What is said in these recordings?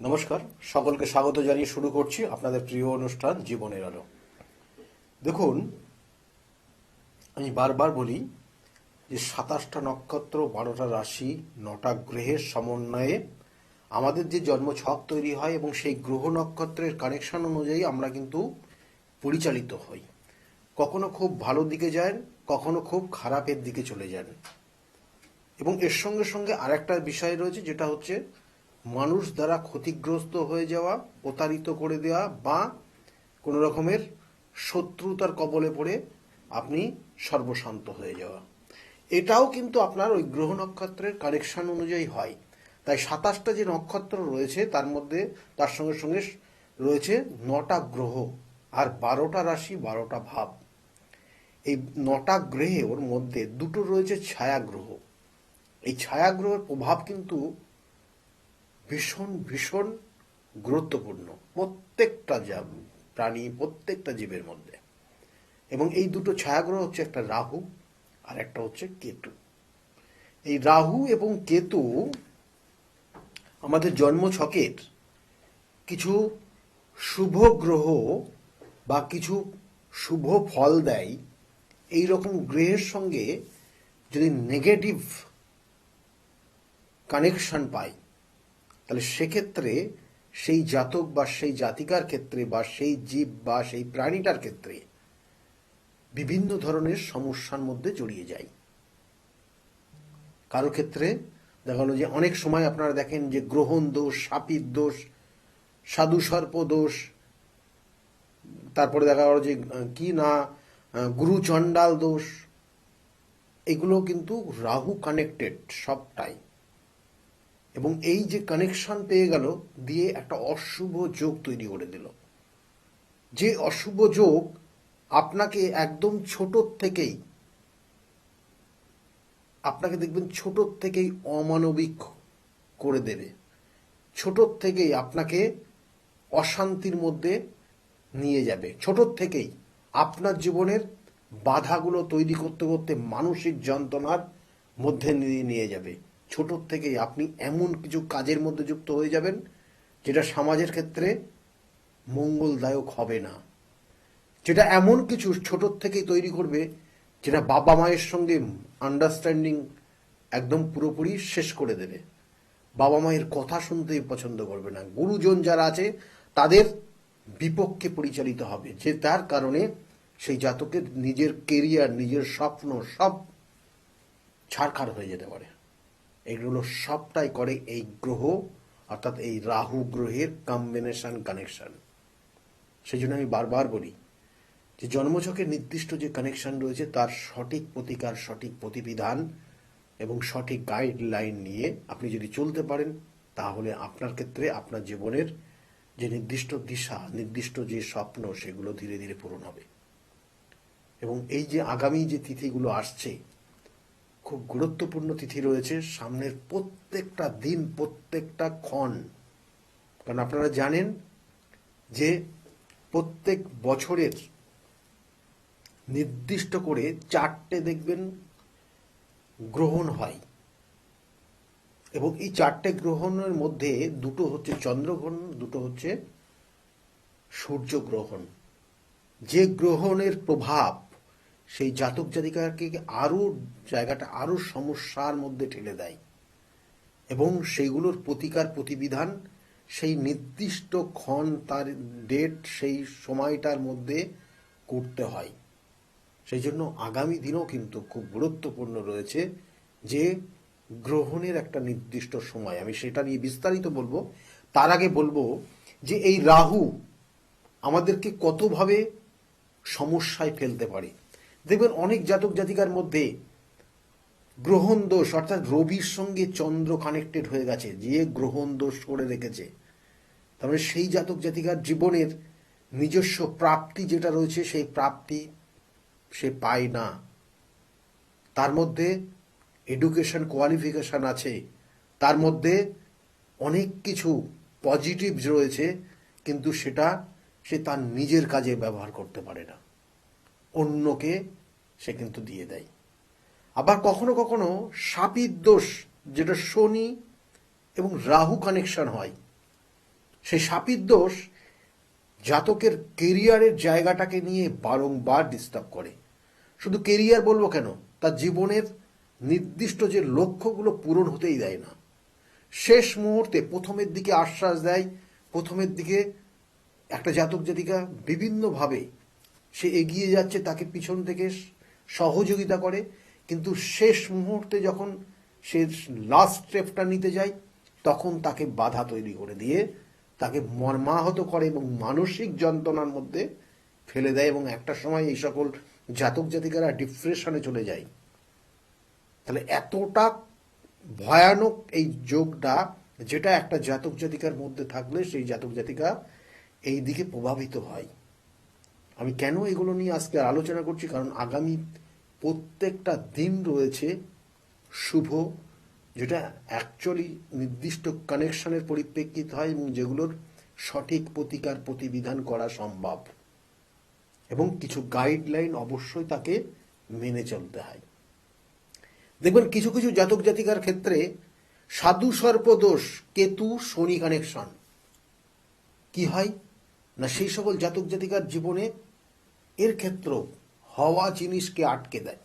নমস্কার, সকলকে স্বাগত জানিয়ে শুরু করছি আপনাদের প্রিয় অনুষ্ঠান জীবনের আলো। দেখুন, আমি বারবার বলি যে 27টা নক্ষত্র, 12টা রাশি, 9টা গ্রহের সমন্বয়ে আমাদের যে জন্মছক তৈরি হয় এবং সেই গ্রহ নক্ষত্রের কানেকশন অনুযায়ী আমরা কিন্তু পরিচালিত হই। কখনো খুব ভালো দিকে যান, কখনো খুব খারাপের দিকে চলে যান। এবং এর সঙ্গে সঙ্গে আরেকটা বিষয় রয়েছে, যেটা হচ্ছে মানুষ দ্বারা ক্ষতিগ্রস্ত হয়ে যাওয়া, প্রতারিত করে দেওয়া বা কোনো রকমের শত্রুতার কবলে পড়ে আপনি সর্বশান্ত হয়ে যাওয়া। এটাও কিন্তু আপনার ওই গ্রহ নক্ষত্রের কানেকশন অনুযায়ী হয়। তাই 27টা যে নক্ষত্র রয়েছে তার মধ্যে তার সঙ্গে সঙ্গে রয়েছে 9টা গ্রহ আর 12টা রাশি, 12টা ভাব। এই 9টা গ্রহে ওর মধ্যে দুটো রয়েছে ছায়া গ্রহ। এই ছায়াগ্রহের প্রভাব কিন্তু ভীষণ ভীষণ গুরুত্বপূর্ণ প্রত্যেকটা প্রাণী, প্রত্যেকটা জীবের মধ্যে। এবং এই দুটো ছায়াগ্রহ হচ্ছে, একটা রাহু আর একটা হচ্ছে কেতু। এই রাহু এবং কেতু আমাদের জন্মছকের কিছু শুভ গ্রহ বা কিছু শুভ ফল দেয়। এই রকম গ্রহের সঙ্গে যদি নেগেটিভ কানেকশন পাই, তাহলে সেক্ষেত্রে সেই জাতক বা সেই জাতিকার ক্ষেত্রে বা সেই জীব বা সেই প্রাণীটার ক্ষেত্রে বিভিন্ন ধরনের সমস্যার মধ্যে জড়িয়ে যায়। কারো ক্ষেত্রে দেখা গেল যে অনেক সময় আপনারা দেখেন যে গ্রহণ দোষ, শাপিত দোষ, সাধু সর্প দোষ, তারপরে দেখা গেল যে কি না গুরু চণ্ডাল দোষ। এগুলো কিন্তু রাহু কানেক্টেড সবটাই। এবং এই যে কানেকশন পেয়ে গেল দিয়ে একটা অশুভ যোগ তৈরি করে দিল। যে অশুভ যোগ আপনাকে একদম আপনাকে দেখবেন ছোট থেকেই অমানবিক করে দেবে। ছোট থেকেই আপনাকে অশান্তির মধ্যে নিয়ে যাবে। ছোট থেকেই আপনার জীবনের বাধাগুলো তৈরি করতে করতে মানসিক যন্ত্রণার মধ্যে নিয়ে যাবে। ছোট থেকেই আপনি এমন কিছু কাজের মধ্যে যুক্ত হয়ে যাবেন যেটা সমাজের ক্ষেত্রে মঙ্গলদায়ক হবে না। যেটা এমন কিছু ছোট থেকেই তৈরি করবে যেটা বাবা মায়ের সঙ্গে আন্ডারস্ট্যান্ডিং একদম পুরোপুরি শেষ করে দেবে। বাবা মায়ের কথা শুনতেই পছন্দ করবে না। গুরুজন যারা আছে তাদের বিপক্ষে পরিচালিত হবে, যে তার কারণে সেই জাতকের নিজের কেরিয়ার, নিজের স্বপ্ন সব ছারখার হয়ে যেতে পারে। এগুলো সবটাই করে এই গ্রহ, অর্থাৎ এই রাহু গ্রহের কম্বিনেশন, কানেকশন। সেই জন্য আমি বারবার বলি যে জন্মছকের নির্দিষ্ট যে কানেকশন রয়েছে তার সঠিক প্রতিকার, সঠিক প্রতিবিধান এবং সঠিক গাইডলাইন নিয়ে আপনি যদি চলতে পারেন, তাহলে আপনার ক্ষেত্রে আপনার জীবনের যে নির্দিষ্ট দিশা, নির্দিষ্ট যে স্বপ্ন, সেগুলো ধীরে ধীরে পূরণ হবে। এবং এই যে আগামী যে তিথিগুলো আসছে, খুব গুরুত্বপূর্ণ তিথি রয়েছে সামনের প্রত্যেকটা দিন, প্রত্যেকটা ক্ষণ। কারণ আপনারা জানেন যে প্রত্যেক বছরের নির্দিষ্ট করে 4টে দেখবেন গ্রহণ হয়। এবং এই 4টে গ্রহণের মধ্যে দুটো হচ্ছে চন্দ্রগ্রহণ, দুটো হচ্ছে সূর্যগ্রহণ। যে গ্রহণের প্রভাব সেই জাতক জাতিকাকে আরো জায়গাটা আরো সমস্যার মধ্যে ঠেলে দেয়। এবং সেইগুলোর প্রতিকার প্রতিবিধান সেই নির্দিষ্ট ক্ষণ, তার ডেট, সেই সময়টার মধ্যে করতে হয়। সেই জন্য আগামী দিনও কিন্তু খুব গুরুত্বপূর্ণ রয়েছে, যে গ্রহণের একটা নির্দিষ্ট সময়। আমি সেটা নিয়ে বিস্তারিত বলবো। তার আগে বলবো যে এই রাহু আমাদেরকে কতভাবে সমস্যায় ফেলতে পারে। দেখবেন অনেক জাতক জাতিকার মধ্যে গ্রহণ দোষ, অর্থাৎ রবির সঙ্গে চন্দ্র কানেক্টেড হয়ে গেছে, যে গ্রহণ দোষ করে রেখেছে। তারপরে সেই জাতক জাতিকার জীবনের নিজস্ব প্রাপ্তি যেটা রয়েছে, সেই প্রাপ্তি সে পায় না। তার মধ্যে এডুকেশন কোয়ালিফিকেশন আছে, তার মধ্যে অনেক কিছু পজিটিভস রয়েছে, কিন্তু সেটা সে তার নিজের কাজে ব্যবহার করতে পারে না, অন্যকে সে কিন্তু দিয়ে দেয়। আবার কখনো কখনো শাপিত দোষ, যেটা শনি এবং রাহু কানেকশন হয়, সেই শাপিত দোষ জাতকের কেরিয়ারের জায়গাটাকে নিয়ে বারংবার ডিস্টার্ব করে। শুধু কেরিয়ার বলবো কেন, তার জীবনের নির্দিষ্ট যে লক্ষ্যগুলো পূরণ হতেই দেয় না। শেষ মুহূর্তে প্রথমের দিকে আশ্বাস দেয়, প্রথমের দিকে একটা জাতক জাতিকা বিভিন্নভাবে সে এগিয়ে যাচ্ছে, তাকে পিছন থেকে সহযোগিতা করে, কিন্তু শেষ মুহূর্তে যখন সে লাস্ট স্টেপটা নিতে যায় তখন তাকে বাধা তৈরি করে দিয়ে তাকে মর্মাহত করে এবং মানসিক যন্ত্রণার মধ্যে ফেলে দেয়, এবং একটা সময় এই সকল জাতক জাতিকারা ডিপ্রেশনে চলে যায়। তাহলে এতটা ভয়ানক এই যোগটা, যেটা একটা জাতক জাতিকার মধ্যে থাকলে সেই জাতক জাতিকা এই দিকে প্রভাবিত হয়। আমি কেন এগুলো নিয়ে আজকে আলোচনা করছি, কারণ আগামী প্রত্যেকটা দিন রয়েছে শুভ, যেটা অ্যাকচুয়ালি নির্দিষ্ট কানেকশনের পরিপ্রেক্ষিত হয় এবং যেগুলোর সঠিক প্রতিকার প্রতিবিধান করা সম্ভব, এবং কিছু গাইডলাইন অবশ্যই তাকে মেনে চলতে হয়। দেখবেন কিছু কিছু জাতক জাতিকার ক্ষেত্রে সাধু সর্পদোষ, কেতু শনি কানেকশন কি হয় না, সেই সকল জাতক জাতিকার জীবনে এর ক্ষেত্রেও হওয়া জিনিসকে আটকে দেয়,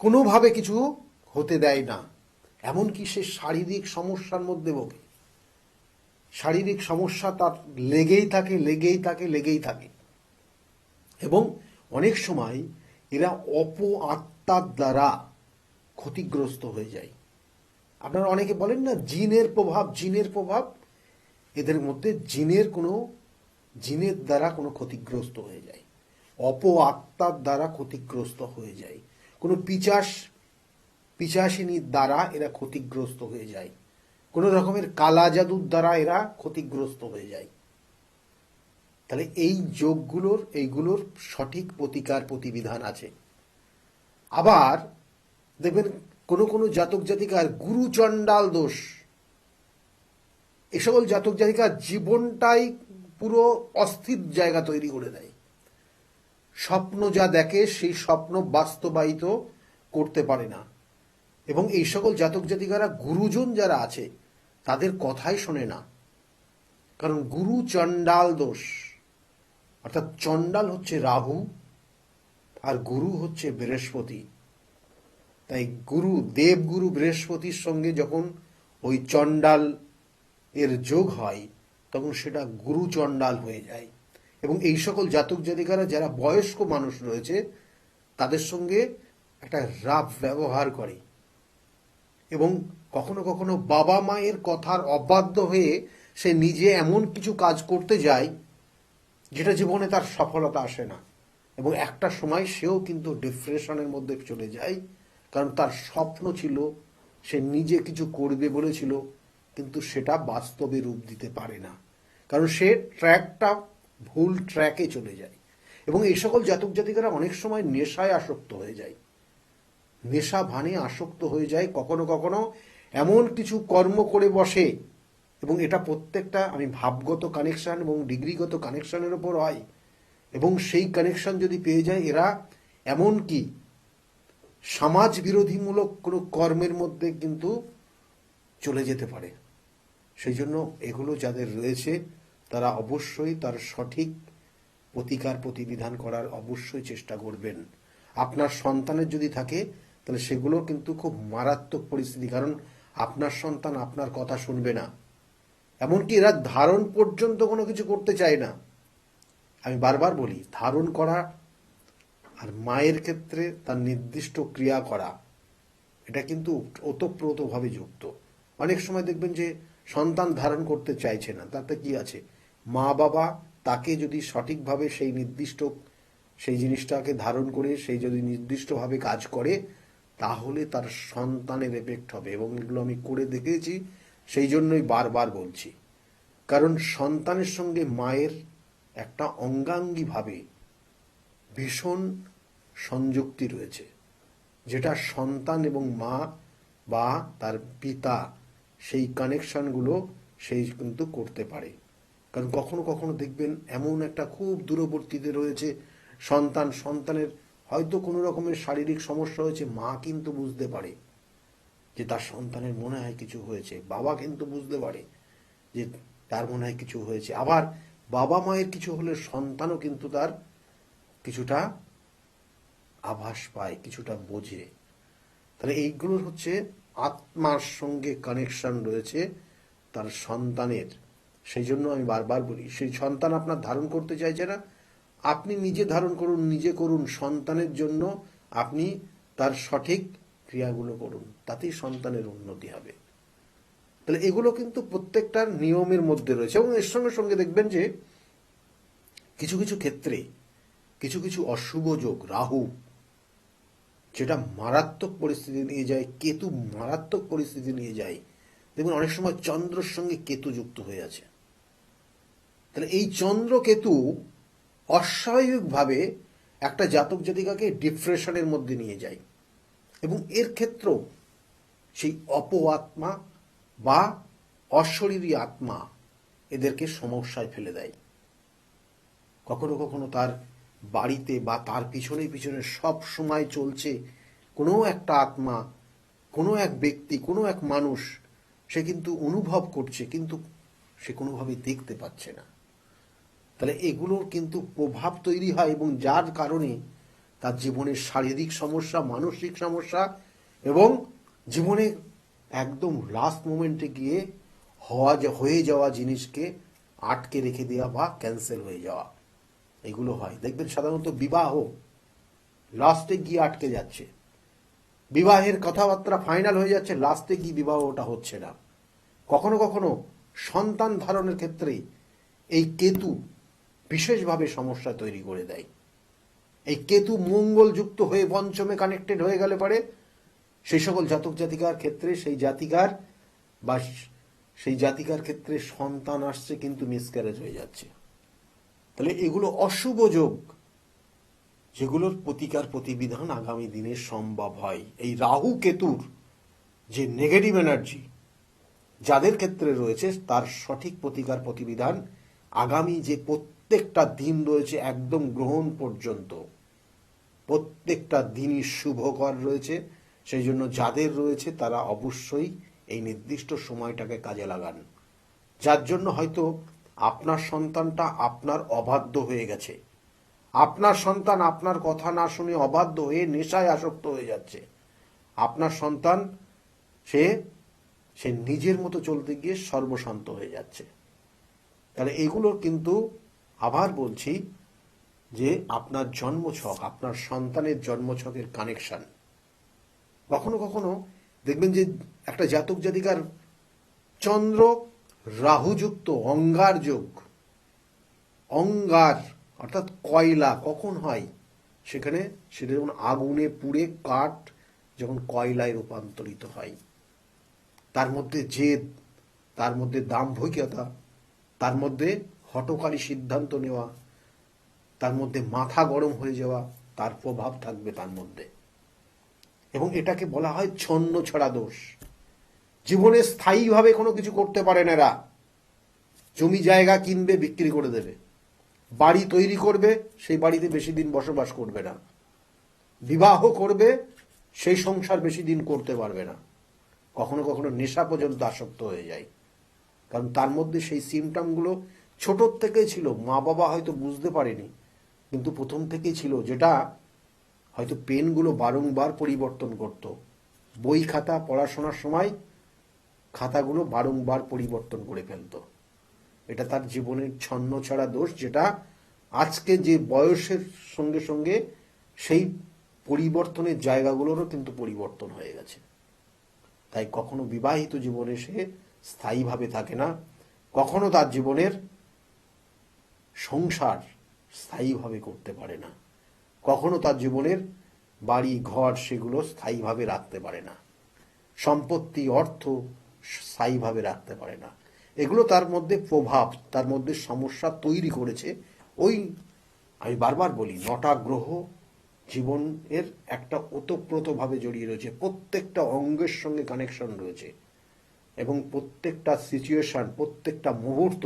কোনোভাবে কিছু হতে দেয় না। এমনকি সে শারীরিক সমস্যার মধ্যে ভোগে, শারীরিক সমস্যা তার লেগেই থাকে লেগেই থাকে লেগেই থাকে। এবং অনেক সময় এরা অপ আত্মার দ্বারা ক্ষতিগ্রস্ত হয়ে যায়। আপনারা অনেকে বলেন না জিনের প্রভাব, জিনের প্রভাব, এদের মধ্যে জিনের দ্বারা কোনো ক্ষতিগ্রস্ত হয়ে যায়, অপ আত্মার দ্বারা ক্ষতিগ্রস্ত হয়ে যায়, কোনো পিশাচিনীর দ্বারা এরা ক্ষতিগ্রস্ত হয়ে যায়, কোনো রকমের কালা জাদুর দ্বারা এরা ক্ষতিগ্রস্ত হয়ে যায়। তাহলে এই এইগুলোর সঠিক প্রতিকার প্রতিবিধান আছে। আবার দেখবেন কোনো কোনো জাতক জাতিকার গুরু চণ্ডাল দোষ, এ সকল জাতক জাতিকার জীবনটাই পুরো অস্থির জায়গা তৈরি করে দেয়। স্বপ্ন যা দেখে সেই স্বপ্ন বাস্তবায়িত করতে পারে না, এবং এই সকল জাতক জাতিকারা গুরুজন যারা আছে তাদের কথাই শোনে না, কারণ গুরু চণ্ডাল দোষ, অর্থাৎ চণ্ডাল হচ্ছে রাহু আর গুরু হচ্ছে বৃহস্পতি। তাই দেবগুরু বৃহস্পতির সঙ্গে যখন ওই চণ্ডাল এর যোগ হয় তখন সেটা গুরু চণ্ডাল হয়ে যায়, এবং এই সকল জাতক জাতিকারা যারা বয়স্ক মানুষ রয়েছে তাদের সঙ্গে একটা রাফ ব্যবহার করে, এবং কখনো কখনো বাবা মায়ের কথার অবাধ্য হয়ে সে নিজে এমন কিছু কাজ করতে যায় যেটা জীবনে তার সফলতা আসে না, এবং একটা সময় সেও কিন্তু ডিপ্রেশনের মধ্যে চলে যায়, কারণ তার স্বপ্ন ছিল, সে নিজে কিছু করবে বলেছিল, কিন্তু সেটা বাস্তবে রূপ দিতে পারে না, কারণ সে ভুল ট্র্যাকে চলে যায়। এবং এই সকল জাতক জাতিকারা অনেক সময় নেশায় আসক্ত হয়ে যায়, নেশা ভানে আসক্ত হয়ে যায়, কখনো কখনো এমন কিছু কর্ম করে বসে, এবং এটা প্রত্যেকটা আমি ভাবগত কানেকশন এবং ডিগ্রিগত কানেকশনের ওপর হয়, এবং সেই কানেকশন যদি পেয়ে যায় এরা এমনকি সমাজ বিরোধীমূলক কোনো কর্মের মধ্যে কিন্তু চলে যেতে পারে। সেই জন্য এগুলো যাদের রয়েছে তারা অবশ্যই তার সঠিক প্রতিকার প্রতিবিধান করার অবশ্যই চেষ্টা করবেন। আপনার সন্তানের যদি থাকে তাহলে সেগুলো কিন্তু খুব মারাত্মক পরিস্থিতি, কারণ আপনার সন্তান আপনার কথা শুনবে না, এমনকি এরা ধারণ পর্যন্ত কোনো কিছু করতে চায় না। আমি বারবার বলি, ধারণ করা আর মায়ের ক্ষেত্রে তার নির্দিষ্ট ক্রিয়া করা এটা কিন্তু ওতপ্রোতভাবে যুক্ত। অনেক সময় দেখবেন যে সন্তান ধারণ করতে চাইছে না, তাতে কি আছে, মা বাবা তাকে যদি সঠিকভাবে সেই জিনিসটাকে ধারণ করে সেই যদি নির্দিষ্টভাবে কাজ করে তাহলে তার সন্তানের এফেক্ট হবে, এবং এগুলো আমি করে দেখেছি, সেই জন্যই বারবার বলছি। কারণ সন্তানের সঙ্গে মায়ের একটা অঙ্গাঙ্গিভাবে ভীষণ সংযুক্তি রয়েছে, যেটা সন্তান এবং মা বা তার পিতা সেই কানেকশনগুলো সেই কিন্তু করতে পারে। কারণ কখনো কখনো দেখবেন এমন একটা খুব দূরবর্তীতে রয়েছে সন্তানের হয়তো কোনো রকমের শারীরিক সমস্যা হয়েছে, মা কিন্তু বুঝতে পারে যে তার সন্তানের মনে হয় কিছু হয়েছে, বাবা কিন্তু বুঝতে পারে যে তার মনে হয় কিছু হয়েছে। আবার বাবা মায়ের কিছু হলে সন্তানও কিন্তু তার কিছুটা আভাস পায়, কিছুটা বোঝে। তাহলে এইগুলোর হচ্ছে আত্মার সঙ্গে কানেকশন রয়েছে তার সন্তানের। সেই জন্য আমি বারবার বলি, সেই সন্তান আপনার ধারণ করতে চাইছে না, আপনি নিজে ধারণ করুন, নিজে করুন। সন্তানের জন্য আপনি তার সঠিক ক্রিয়াগুলো করুন, তাতেই সন্তানের উন্নতি হবে। তাহলে এগুলো কিন্তু প্রত্যেকটার নিয়মের মধ্যে রয়েছে। এবং এর সঙ্গে সঙ্গে দেখবেন যে কিছু কিছু ক্ষেত্রে কিছু কিছু অশুভ যোগ, রাহু যেটা মারাত্মক পরিস্থিতি নিয়ে যায়, কেতু মারাত্মক পরিস্থিতি নিয়ে যায়। দেখবেন অনেক সময় চন্দ্রের সঙ্গে কেতু যুক্ত হয়ে আছে। তাহলে এই চন্দ্র কেতু অস্বাভাবিকভাবে একটা জাতক জাতিকাকে ডিপ্রেশনের মধ্যে নিয়ে যায়, এবং এর ক্ষেত্রেও সেই অপআত্মা বা অশরীরী আত্মা এদেরকে সমস্যায় ফেলে দেয়। কখনো কখনো তার বাড়িতে বা তার পিছনে পিছনে সব সময় চলছে কোনো একটা আত্মা, কোনো এক ব্যক্তি, কোনো এক মানুষ, সে কিন্তু অনুভব করছে, কিন্তু সে কোনোভাবেই দেখতে পাচ্ছে না। তাহলে এগুলোর কিন্তু প্রভাব তৈরি হয়, এবং যার কারণে তার জীবনের শারীরিক সমস্যা, মানসিক সমস্যা, এবং জীবনে একদম লাস্ট মোমেন্টে গিয়ে হয়ে যাওয়া জিনিসকে আটকে রেখে দেওয়া বা ক্যান্সেল হয়ে যাওয়া, এগুলো হয়। দেখবেন সাধারণত বিবাহ লাস্টে গিয়ে আটকে যাচ্ছে, বিবাহের কথাবার্তা ফাইনাল হয়ে যাচ্ছে, লাস্টে গিয়ে বিবাহটা হচ্ছে না। কখনো কখনো সন্তান ধারণের ক্ষেত্রে এই কেতু বিশেষভাবে সমস্যা তৈরি করে দেয়। এই কেতু মঙ্গল যুক্ত হয়ে পঞ্চমে কানেক্টেড হয়ে গেলে পরে সেই সকল জাতক জাতিকার ক্ষেত্রে সেই জাতিকার ক্ষেত্রে সন্তান আসছে কিন্তু মিসক্যারেজ হয়ে যাচ্ছে। তাহলে এগুলো অশুভ যোগ, যেগুলোর প্রতিকার প্রতিবিধান আগামী দিনে সম্ভব হয়। এই রাহু কেতুর যে নেগেটিভ এনার্জি যাদের ক্ষেত্রে রয়েছে, তার সঠিক প্রতিকার প্রতিবিধান আগামী যে প্রত্যেকটা দিন রয়েছে একদম গ্রহণ পর্যন্ত, প্রত্যেকটা দিনই শুভকর রয়েছে। সেই জন্য যাদের রয়েছে তারা অবশ্যই এই নির্দিষ্ট সময়টাকে কাজে লাগান। যার জন্য হয়তো আপনার সন্তানটা আপনার অবাধ্য হয়ে গেছে, আপনার সন্তান আপনার কথা না শুনে অবাধ্য হয়ে নেশায় আসক্ত হয়ে যাচ্ছে, আপনার সন্তান সে নিজের মতো চলতে গিয়ে সর্বশান্ত হয়ে যাচ্ছে। তাহলে এগুলোর কিন্তু আবার বলছি যে আপনার জন্মছক, আপনার সন্তানের জন্মছকের কানেকশন। কখনো কখনো দেখবেন যে একটা জাতক জাতিকার চন্দ্র রাহুযুক্ত অঙ্গার যোগ, অঙ্গার অর্থাৎ কয়লা কখন হয়, সেটা যখন আগুনে পুড়ে কাঠ যখন কয়লায় রূপান্তরিত হয়, তার মধ্যে জেদ, তার মধ্যে দাম্ভিকতা, তার মধ্যে হঠকারী সিদ্ধান্ত নেওয়া, তার মধ্যে মাথা গরম হয়ে যাওয়া, তার প্রভাব থাকবে তার মধ্যে। এবং এটাকে বলা হয় ছন্ন ছড়া দোষ। জীবনে স্থায়ীভাবে কোনো কিছু করতে পারে না এরা। জমি জায়গা কিনবে, বিক্রি করে দেবে, বাড়ি তৈরি করবে, সেই বাড়িতে বেশি দিন বসবাস করবে না, বিবাহ করবে, সেই সংসার বেশি দিন করতে পারবে না, কখনো কখনো নেশা পর্যন্ত আসক্ত হয়ে যায়। কারণ তার মধ্যে সেই সিমটমগুলো ছোটোর থেকেই ছিল, মা বাবা হয়তো বুঝতে পারেনি, কিন্তু প্রথম থেকেই ছিল, যেটা হয়তো পেনগুলো বারংবার পরিবর্তন করত, বই খাতা পড়াশোনার সময় খাতাগুলো বারংবার পরিবর্তন করে ফেলত। এটা তার জীবনের ছন্ন ছাড়া দোষ, যেটা আজকে যে বয়সের সঙ্গে সঙ্গে সেই পরিবর্তনের জায়গাগুলোরও কিন্তু পরিবর্তন হয়ে গেছে। তাই কখনো বিবাহিত জীবনে সে স্থায়ীভাবে থাকে না, কখনো তার জীবনের সংসার স্থায়ীভাবে করতে পারে না, কখনো তার জীবনের বাড়ি ঘর সেগুলো স্থায়ীভাবে রাখতে পারে না, সম্পত্তি অর্থ স্থায়ীভাবে রাখতে পারে না। এগুলো তার মধ্যে প্রভাব, তার মধ্যে সমস্যা তৈরি করেছে। আমি বারবার বলি, 9টা গ্রহ জীবনের একটা ওতপ্রোতভাবে জড়িয়ে রয়েছে, প্রত্যেকটা অঙ্গের সঙ্গে কানেকশন রয়েছে, এবং প্রত্যেকটা সিচুয়েশন, প্রত্যেকটা মুহূর্ত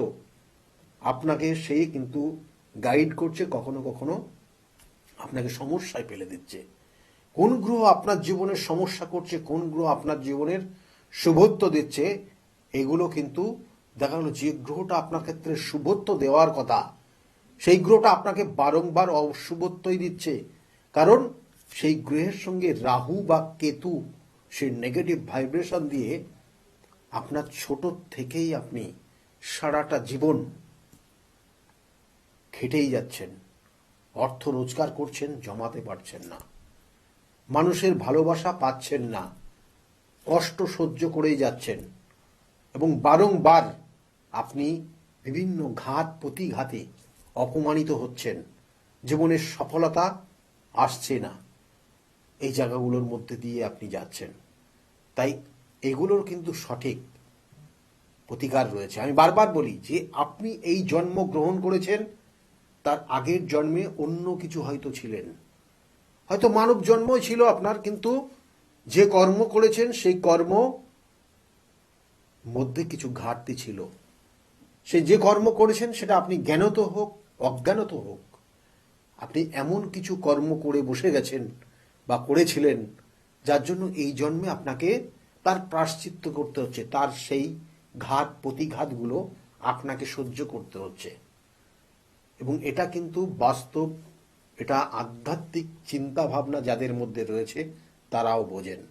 আপনাকে সে কিন্তু গাইড করছে, কখনো কখনো আপনাকে সমস্যায় ফেলে দিচ্ছে। কোন গ্রহ আপনার জীবনের সমস্যা করছে, কোন গ্রহ আপনার জীবনের শুভত্ব দিচ্ছে, এগুলো কিন্তু দেখা গেল যে গ্রহটা আপনার ক্ষেত্রে শুভত্ব দেওয়ার কথা, সেই গ্রহটা আপনাকে বারংবার অশুভত্বই দিচ্ছে। কারণ সেই গ্রহের সঙ্গে রাহু বা কেতু সেই নেগেটিভ ভাইব্রেশন দিয়ে আপনার ছোট থেকেই আপনি সারাটা জীবন খেটেই যাচ্ছেন, অর্থ রোজগার করছেন, জমাতে পারছেন না, মানুষের ভালোবাসা পাচ্ছেন না, কষ্ট সহ্য করেই যাচ্ছেন এবং বারংবার আপনি বিভিন্ন ঘাত প্রতিঘাতে অপমানিত হচ্ছেন, জীবনের সফলতা আসছে না, এই জায়গাগুলোর মধ্যে দিয়ে আপনি যাচ্ছেন। তাই এগুলোর কিন্তু সঠিক প্রতিকার রয়েছে। আমি বারবার বলি যে আপনি এই জন্ম গ্রহণ করেছেন, তার আগের জন্মে অন্য কিছু হয়তো ছিলেন, হয়তো মানব জন্মই ছিল আপনার, কিন্তু যে কর্ম করেছেন সেই কর্ম মধ্যে কিছু ঘাটতি ছিল। সে যে কর্ম করেছেন সেটা আপনি জ্ঞানত হোক অজ্ঞানত হোক, আপনি এমন কিছু কর্ম করে বসে গেছেন বা করেছিলেন যার জন্য এই জন্মে আপনাকে তার প্রায়শ্চিত্ত করতে হচ্ছে, তার সেই ঘাত প্রতিঘাতগুলো আপনাকে সহ্য করতে হচ্ছে। এবং এটা কিন্তু বাস্তব, এটা আধ্যাত্মিক চিন্তা ভাবনা যাদের মধ্যে রয়েছে তারাও বোঝেন।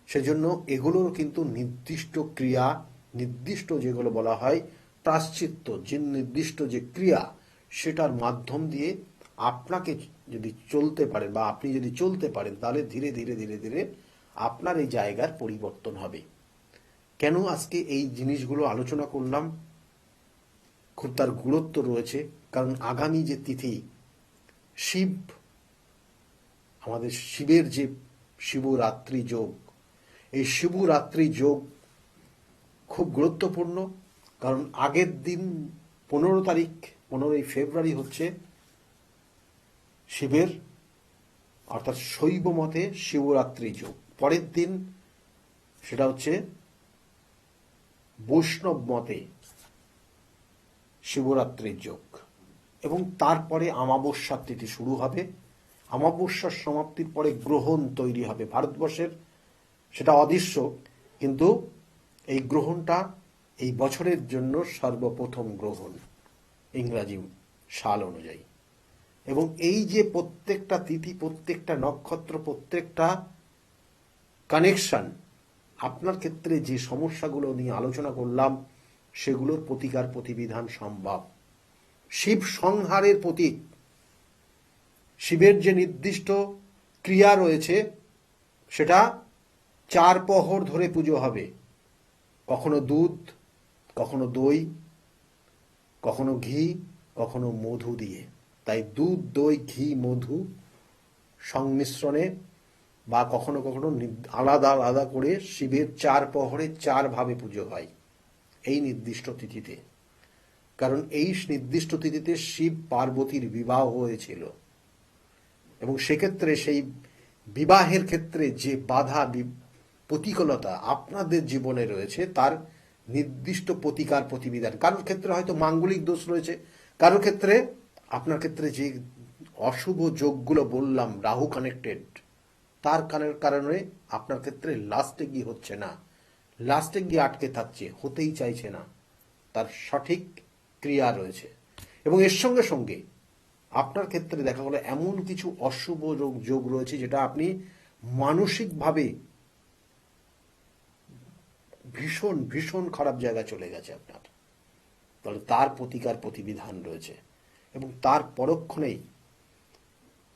সেজন্য এগুলোর কিন্তু নির্দিষ্ট ক্রিয়া, নির্দিষ্ট যেগুলো বলা হয় প্রায়শ্চিত্ত, যে নির্দিষ্ট যে ক্রিয়া, সেটার মাধ্যম দিয়ে আপনাকে যদি চলতে পারেন বা আপনি যদি চলতে পারেন, তাহলে ধীরে ধীরে ধীরে ধীরে আপনার এই জায়গার পরিবর্তন হবে। কেন আজকে এই জিনিসগুলো আলোচনা করলাম, খুব তার গুরুত্ব রয়েছে। কারণ আগামী যে তিথি শিব, আমাদের শিবের যে শিবরাত্রি যোগ, এই শিবরাত্রি যোগ খুব গুরুত্বপূর্ণ। কারণ আগের দিন 15ই ফেব্রুয়ারি হচ্ছে শিবের অর্থাৎ শৈব মতে শিবরাত্রি যোগ, পরের দিন সেটা হচ্ছে বৈষ্ণব মতে শিবরাত্রির যোগ, এবং তারপরে অমাবস্যার তিথি শুরু হবে। অমাবস্যার সমাপ্তির পরে গ্রহণ তৈরি হবে ভারতবর্ষের, সেটা অদৃশ্য, কিন্তু এই গ্রহণটা এই বছরের জন্য সর্বপ্রথম গ্রহণ ইংরাজি সাল অনুযায়ী। এবং এই যে প্রত্যেকটা তিথি, প্রত্যেকটা নক্ষত্র, প্রত্যেকটা কানেকশন, আপনার ক্ষেত্রে যে সমস্যাগুলো নিয়ে আলোচনা করলাম সেগুলোর প্রতিকার প্রতিবিধান সম্ভব। শিব সংহারের প্রতীক, শিবের যে নির্দিষ্ট ক্রিয়া রয়েছে সেটা 4 প্রহর ধরে পুজো হবে, কখনো দুধ, কখনো দই, কখনো ঘি, কখনো মধু দিয়ে। তাই দুধ, দই, ঘি, মধু সংমিশ্রণে বা কখনো কখনো আলাদা আলাদা করে শিবের 4 প্রহরে 4 ভাবে পুজো হয় এই নির্দিষ্ট তিথিতে। কারণ এই নির্দিষ্ট তিথিতে শিব পার্বতীর বিবাহ হয়েছিল এবং সেক্ষেত্রে সেই বিবাহের ক্ষেত্রে যে বাধা প্রতিকূলতা আপনাদের জীবনে রয়েছে তার নির্দিষ্ট প্রতিকার প্রতিবিধান। কারোর ক্ষেত্রে হয়তো মাঙ্গলিক দোষ রয়েছে, কারোর ক্ষেত্রে, আপনার ক্ষেত্রে যে অশুভ যোগগুলো বললাম রাহু কানেক্টেড, তার কারণে আপনার ক্ষেত্রে লাস্টে গিয়ে হচ্ছে না, লাস্টে গিয়ে আটকে থাকছে, হতেই চাইছে না, তার সঠিক ক্রিয়া রয়েছে। এবং এর সঙ্গে সঙ্গে আপনার ক্ষেত্রে দেখা গেল এমন কিছু অশুভ যোগ রয়েছে যেটা আপনি মানসিকভাবে ভীষণ ভীষণ খারাপ জায়গায় চলে গেছে আপনার, তাহলে তার প্রতিকার প্রতিবিধান রয়েছে। এবং তার পরক্ষণেই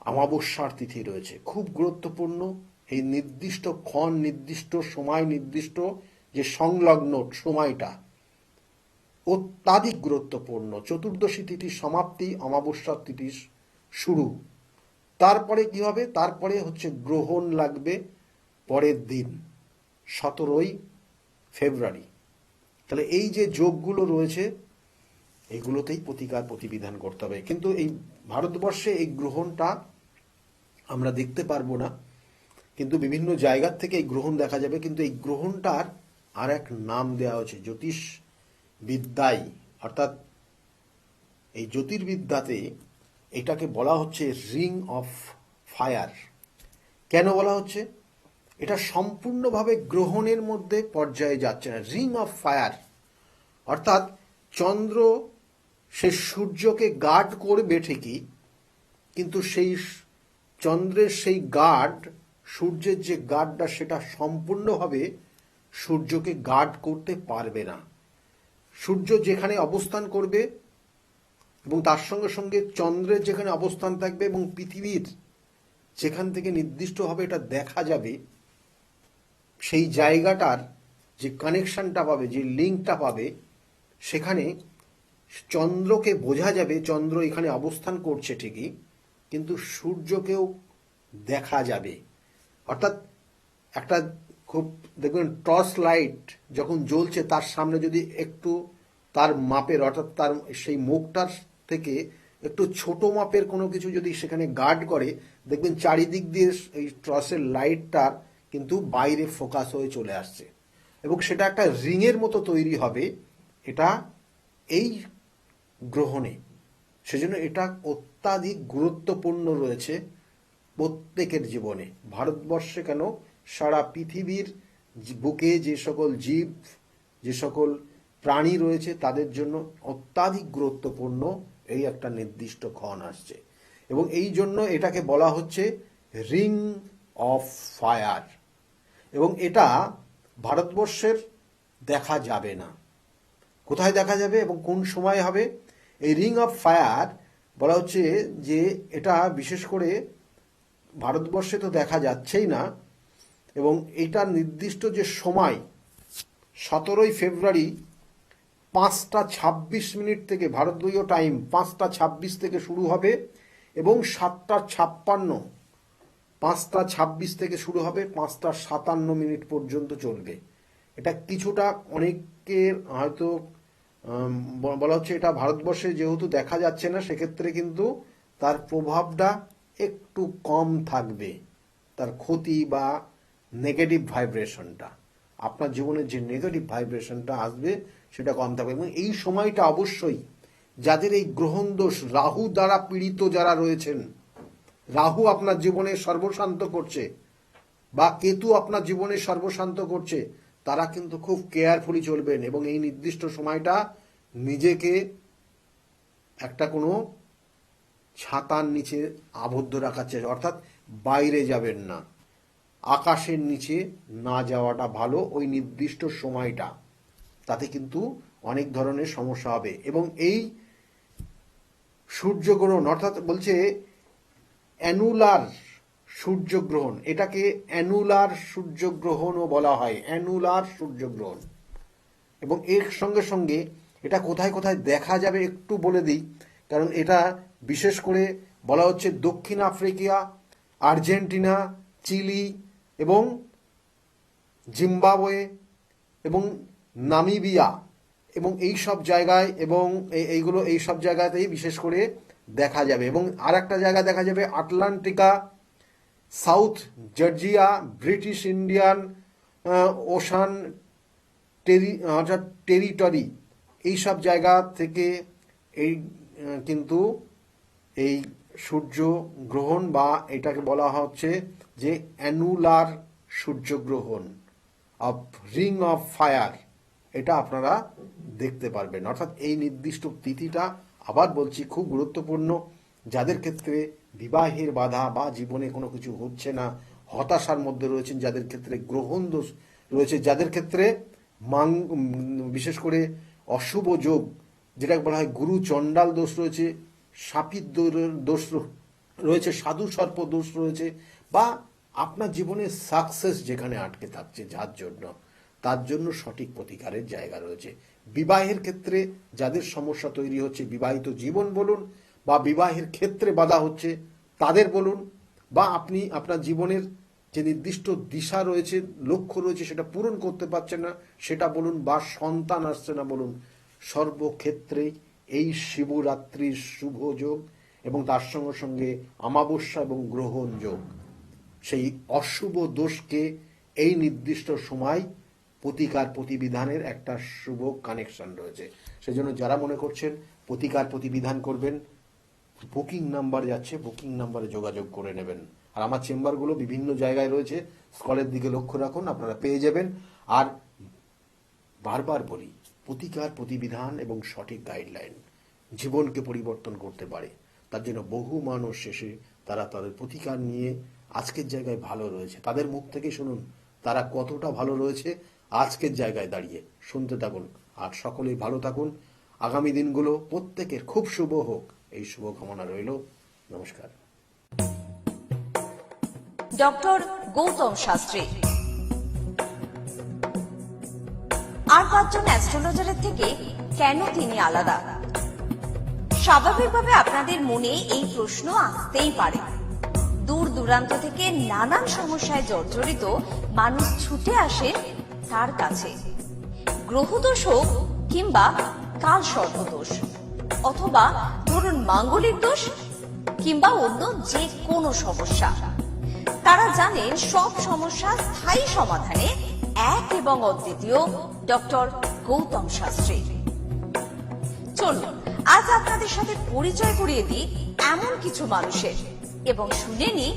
অমাবস্যার তিথি রয়েছে, খুব গুরুত্বপূর্ণ। এই নির্দিষ্ট ক্ষণ, নির্দিষ্ট সময়, নির্দিষ্ট যে সংলগ্ন সময়টা অত্যাধিক গুরুত্বপূর্ণ। চতুর্দশী তিথির সমাপ্তি, অমাবস্যার তিথির শুরু, তারপরে কি হবে, তারপরে হচ্ছে গ্রহণ লাগবে পরের দিন 17ই ফেব্রুয়ারি। তাহলে এই যে যোগগুলো রয়েছে এগুলোতেই প্রতিকার প্রতিবিধান করতে হবে। কিন্তু এই ভারতবর্ষে এই গ্রহণটা আমরা দেখতে পারবো না, কিন্তু বিভিন্ন জায়গার থেকে এই গ্রহণ দেখা যাবে। কিন্তু এই গ্রহণটার আর এক নাম দেওয়া হয়েছে জ্যোতিষ বিদ্যায়, অর্থাৎ এই জ্যোতির্বিদ্যাতে এটাকে বলা হচ্ছে রিং অফ ফায়ার। কেন বলা হচ্ছে? এটা সম্পূর্ণভাবে গ্রহণের মধ্যে পর্যায়ে যাচ্ছে না। রিং অফ ফায়ার অর্থাৎ চন্দ্র সে সূর্যকে গার্ড করবে ঠিকই, কিন্তু সেই চন্দ্রের সেই গার্ড, সূর্যের যে গার্ডটা, সেটা সম্পূর্ণভাবে সূর্যকে গার্ড করতে পারবে না। সূর্য যেখানে অবস্থান করবে এবং তার সঙ্গে সঙ্গে চন্দ্রের যেখানে অবস্থান থাকবে এবং পৃথিবীর যেখান থেকে নির্দিষ্টভাবে এটা দেখা যাবে, সেই জায়গাটার যে কানেকশনটা পাবে, যে লিঙ্কটা পাবে, সেখানে চন্দ্রকে বোঝা যাবে চন্দ্র এখানে অবস্থান করছে ঠিকই, কিন্তু সূর্যকেও দেখা যাবে। অর্থাৎ একটা খুব দেখবেন টর্চ লাইট যখন জ্বলছে, তার সামনে যদি একটু তার মাপের, অর্থাৎ তার সেই মুখটার থেকে একটু ছোট মাপের কোনো কিছু যদি সেখানে গার্ড করে, দেখবেন চারিদিক দিয়ে এই টর্চের লাইটটার কিন্তু বাইরে ফোকাস হয়ে চলে আসছে এবং সেটা একটা রিংয়ের মতো তৈরি হবে এটা এই গ্রহণে। সেজন্য এটা অত্যাধিক গুরুত্বপূর্ণ রয়েছে প্রত্যেকের জীবনে। ভারতবর্ষে কেন, সারা পৃথিবীর বুকে যে সকল জীব, যে সকল প্রাণী রয়েছে, তাদের জন্য অত্যাধিক গুরুত্বপূর্ণ এই একটা নির্দিষ্ট ক্ষণ আসছে। এবং এই জন্য এটাকে বলা হচ্ছে রিং অফ ফায়ার। এবং এটা ভারতবর্ষের দেখা যাবে না। কোথায় দেখা যাবে এবং কোন সময় হবে? এই রিং অফ ফায়ার বলা হচ্ছে যে এটা বিশেষ করে ভারতবর্ষে তো দেখা যাচ্ছেই না, এবং এটার নির্দিষ্ট যে সময় 17ই ফেব্রুয়ারি 5:26 থেকে, ভারতীয় টাইম 5:26 থেকে শুরু হবে এবং 7:56, 5:26 থেকে শুরু হবে, 5:57 পর্যন্ত চলবে। এটা কিছুটা অনেকের হয়তো বলা হচ্ছে এটা ভারতবর্ষে যেহেতু দেখা যাচ্ছে না, সেক্ষেত্রে কিন্তু তার প্রভাবটা একটু কম থাকবে, তার ক্ষতি বা নেগেটিভ ভাইব্রেশনটা, আপনার জীবনে যে নেগেটিভ ভাইব্রেশনটা আসবে সেটা কম থাকবে। এবং এই সময়টা অবশ্যই যাদের এই গ্রহণ দোষ, রাহু দ্বারা পীড়িত যারা রয়েছেন, রাহু আপনার জীবনে সর্বশান্ত করছে বা কেতু আপনার জীবনে সর্বশান্ত করছে, তারা কিন্তু খুব কেয়ারফুলি চলবেন এবং এই নির্দিষ্ট সময়টা নিজেকে একটা কোনো ছাতার নিচে আবদ্ধ রাখার চেষ্টা, অর্থাৎ বাইরে যাবেন না, আকাশের নিচে না যাওয়াটা ভালো ওই নির্দিষ্ট সময়টা। তাতে কিন্তু অনেক ধরনের সমস্যা হবে। এবং এই সূর্যগ্রহণ, অর্থাৎ বলছে অ্যানুলার সূর্যগ্রহণ, এটাকে অ্যানুলার সূর্যগ্রহণও বলা হয়, অ্যানুলার সূর্যগ্রহণ। এবং এর সঙ্গে সঙ্গে এটা কোথায় কোথায় দেখা যাবে একটু বলে দিই, কারণ এটা বিশেষ করে বলা হচ্ছে দক্ষিণ আফ্রিকা, আর্জেন্টিনা, চিলি এবং জিম্বাবুয়ে এবং নামিবিয়া এবং এই সব জায়গায়, এবং এইগুলো এই সব জায়গাতেই বিশেষ করে দেখা যাবে। এবং আর একটা জায়গা দেখা যাবে Atlantica, South Georgia, British Indian Ocean Territory, এই সব জায়গা থেকে এই কিন্তু এই সূর্যগ্রহণ বা এটাকে বলা হচ্ছে যে অ্যানুলার সূর্যগ্রহণ অফ রিং অফ ফায়ার, এটা আপনারা দেখতে পারবেন। অর্থাৎ এই নির্দিষ্ট তিথিটা, আবার বলছি, খুব গুরুত্বপূর্ণ। যাদের ক্ষেত্রে বিবাহের বাধা বা জীবনে কোনো কিছু হচ্ছে না, হতাশার মধ্যে রয়েছেন, যাদের ক্ষেত্রে গ্রহণ দোষ রয়েছে, যাদের ক্ষেত্রে বিশেষ করে অশুভ যোগ, যেটা বলা হয় গুরু চণ্ডাল দোষ রয়েছে, সাপির দোষ রয়েছে, সাধু সর্প দোষ রয়েছে, বা আপনার জীবনে সাকসেস যেখানে আটকে থাকছে যার জন্য, তার জন্য সঠিক প্রতিকারের জায়গা রয়েছে। বিবাহের ক্ষেত্রে যাদের সমস্যা তৈরি হচ্ছে, বিবাহিত জীবন বলুন বা বিবাহের ক্ষেত্রে বাধা হচ্ছে তাদের বলুন, বা আপনি আপনার জীবনের যে নির্দিষ্ট দিশা রয়েছে, লক্ষ্য রয়েছে, সেটা পূরণ করতে পারছেন না সেটা বলুন, বা সন্তান আসছে না বলুন, সর্বক্ষেত্রেই এই শিবরাত্রির শুভ যোগ এবং তার সঙ্গে সঙ্গে অমাবস্যা এবং গ্রহণ যোগ, সেই অশুভ দোষকে এই নির্দিষ্ট সময় প্রতিকার প্রতিবিধানের একটা শুভ কানেকশন রয়েছে। সেজন্য যারা মনে করছেন প্রতিকার প্রতিবিধান করবেন, বুকিং নাম্বার যাচ্ছে, বুকিং নাম্বারে যোগাযোগ করে নেবেন। আর আমার চেম্বারগুলো বিভিন্ন জায়গায় রয়েছে, স্কলের দিকে লক্ষ্য রাখুন, আপনারা পেয়ে যাবেন। আর বারবার বলি, প্রতিকার, প্রতিবিধান এবং সঠিক গাইডলাইন জীবনকে পরিবর্তন করতে পারে। তার জন্য বহু মানুষ শেষে তারা তাদের প্রতিকার নিয়ে আজকের জায়গায় ভালো রয়েছে। তাদের মুখ থেকে শুনুন তারা কতটা ভালো রয়েছে আজকের জায়গায় দাঁড়িয়ে। শুনতে থাকুন আর সকলেই ভালো থাকুন। আগামী দিনগুলো প্রত্যেকের খুব শুভ হোক, এই শুভকামনা রইল। নমস্কার। ডক্টর গৌতম শাস্ত্রী আর 5 জন অ্যাস্ট্রোলজারের থেকে কেন তিনি আলাদা? স্বাভাবিকভাবে আপনাদের মনে এই প্রশ্ন আসতেই পারে। দূর দূরান্ত থেকে নানান সমস্যায় জর্জরিত মানুষ ছুটে আসে তার কাছে। গ্রহদোষ হোক কিংবা কাল সর্পদোষ, অথবা ধরুন মাঙ্গলিক দোষ কিংবা অন্য যে কোনো সমস্যা, তারা জানেন সব সমস্যা স্থায়ী সমাধানে এক এবং অদ্বিতীয় ডক্টর গৌতম শাস্ত্রী। চলুন আজ আপনাদের সাথে পরিচয় করিয়ে দিই এমন কিছু মানুষের এবং শুনে নিই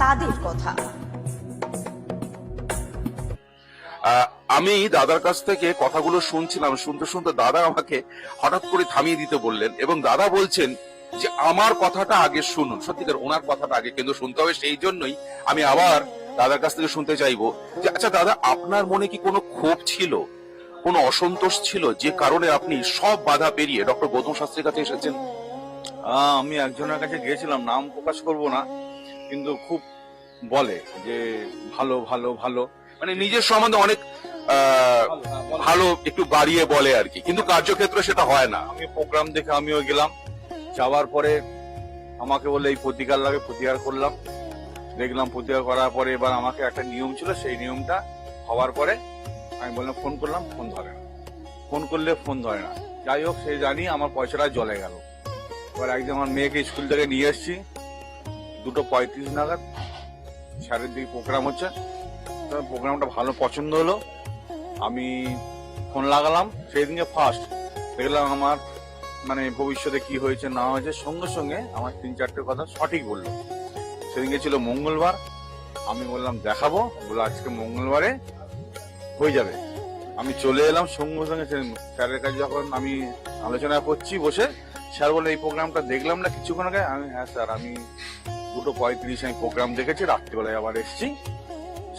তাদের কথা। আমি দাদার কাছ থেকে কথাগুলো শুনছিলাম, শুনতে শুনতে দাদা আমাকে হঠাৎ করে থামিয়ে দিতে বললেন এবং দাদা বলছেন যে আমার কথাটা আগে শুনুন। সত্যিকার ওনার কথাটা আগে কিন্তু শুনতে হবে, সেই জন্যই আমি আবার দাদার কাছ থেকে শুনতে চাইবো যে আচ্ছা দাদা, আপনার মনে কি কোনো ক্ষোভ ছিল, কোনো অসন্তোষ ছিল যে কারণে আপনি সব বাধা পেরিয়ে ডক্টর গৌতম শাস্ত্রীর কাছে এসেছেন? আমি একজনের কাছে গিয়েছিলাম, নাম প্রকাশ করব না, কিন্তু খুব বলে যে ভালো ভালো ভালো, মানে নিজের সম্বন্ধে অনেক ভালো একটু বাড়িয়ে বলে আর কি, কিন্তু কার্যক্ষেত্রে সেটা হয় না। আমি প্রোগ্রাম দেখে আমিও গেলাম, যাওয়ার পরে আমাকে বলে এই প্রতিকার লাগে, প্রতিকার করলাম, দেখলাম প্রতিকার করার পরে এবার আমাকে একটা নিয়ম ছিল, সেই নিয়মটা হওয়ার পরে আমি বললাম, ফোন করলাম, ফোন ধরে না, ফোন করলে ফোন ধরে না। যাই হোক, সে জানি আমার পয়সাটা জলে গেল। এবার একদিন আমার মেয়েকে স্কুল থেকে নিয়ে এসেছি, 2:35 নাগাদ, সাড়ে দিকে প্রোগ্রাম হচ্ছে। প্রোগ্রামটা ভালো পছন্দ হলো, আমি ফোন লাগালাম। সেই দিনকে ফার্স্ট দেখলাম আমার মানে ভবিষ্যতে কি হয়েছে না হয়েছে সঙ্গে সঙ্গে আমার 3-4টে কথা সঠিক বললো। সেদিনকে ছিল মঙ্গলবার, আমি বললাম দেখাবো, বলে আজকে মঙ্গলবারে হয়ে যাবে। আমি চলে এলাম সঙ্গে সঙ্গে স্যারের কাছে। যখন আমি আলোচনা করছি বসে, স্যার বলে এই প্রোগ্রামটা দেখলাম না কিছুক্ষণ আগে। আমি হ্যাঁ স্যার, আমি 2:35 আমি প্রোগ্রাম দেখেছি, রাত্রিবেলায় আবার এসেছি